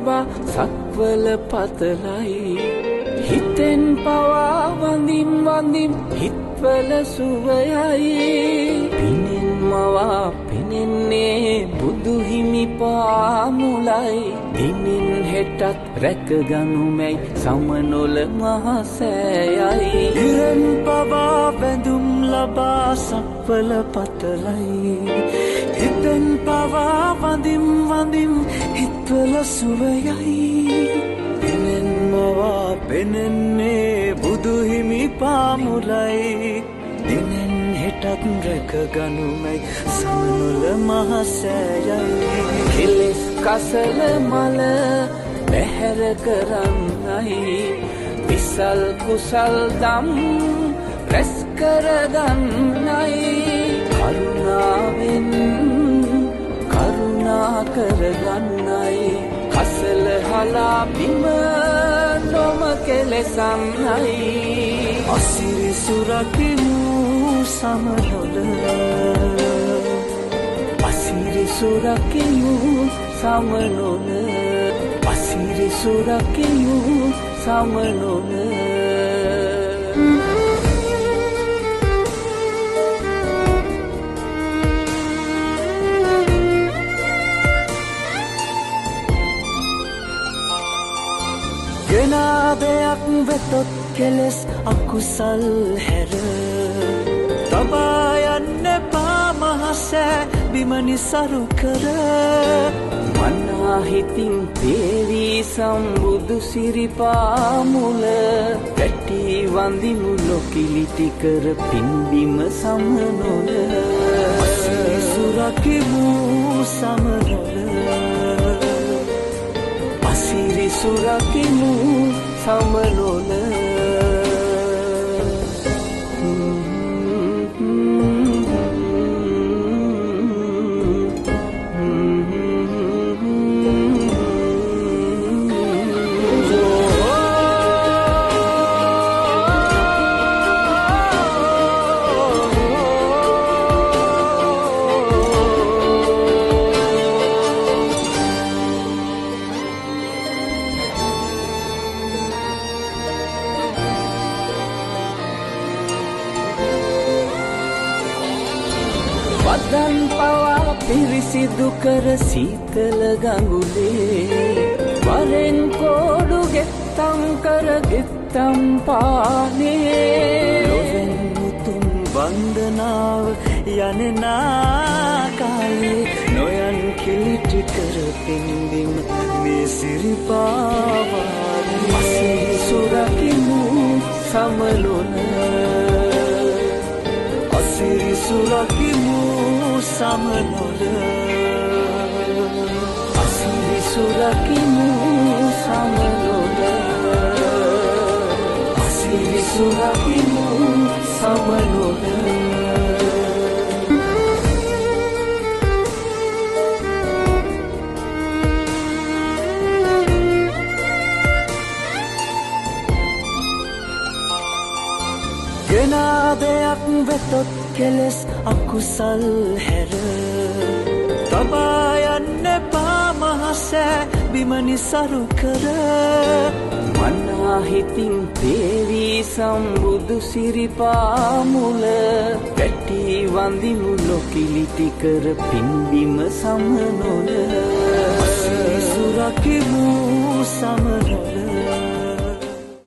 ලබා සක්වල පතලයි හිතෙන් පවා වඳින් වඳින් හිත්වල සුවයයි පිනෙන් මවා පෙනෙන්නේ බුදු හිමි පාමුලයි දිනෙන් හෙටත් රැකගනුමැයි සමනොල මහසෑයයි ඉරන් පවා බැඳුම් ලබා සක්වල පතලයි හිතෙන් පවා වඳින් වඳින් හිත්වල සුවයයි පිනෙන් මවා පෙනෙන්නේ බුදු හිමි පාමුලයි දිනෙන් හෙටත් රැකගනුමැයි සමනොල මහසෑයයි කෙලෙස් කසල මල බැහැර කරන්නයි විසල් කුසල් දම් රැස් කරගන්නයි කරුණාවෙන් කරුණා කරගන්නයි කසල හලා බිම නොම කෙලෙසන්නයි අසිරි සුරකිමු සමනොල අසිරි සුරකිමු සමනොල අසිරි සුරකිමු සමනොල ගෙනාදයක් වෙතොත් කෙලෙස් අකුසල් හැර තබා යන්න එපා මහසෑ බිමනි සරු කර මනාහිතින් තේවී සම්බුදු සිරිපාමුල පැටි වඳිමු ලොකිලිටි කර පින්බිම සමනොල අසිරි සුරකිමු සමනොල අසිරි සුරකිමු සමනොල වදන් පවා පිරිසිදු කර සීතල ගඟුලේ වරෙන් කෝඩු ගෙත්තම් කර ගෙත්තම් පානේ ලොවෙන් මුතුන් වන්දනාව යනෙනා කාලේ නොයන් කිලිටි කර පින්දිම මේ සිරිපාවානේ අසිරි සුරකිමු සමලොල අසිරි සුරකිමු සමනොල අසිරි සුරකිමු සමනොල අසිරි සුරකිමු සමනොල ගෙනාදයක් වෙතොත් කෙලෙස් අකුසල් හැර තබා යන්න එපා මහසෑ බිමනි සරු කර මනාහිතින් තේවී සම්බුදු සිරිපාමුල පැටි වඳිමු ලොකිලිටි කර පින්බිම සමනොල අසිරි සුරකිමු සමනොල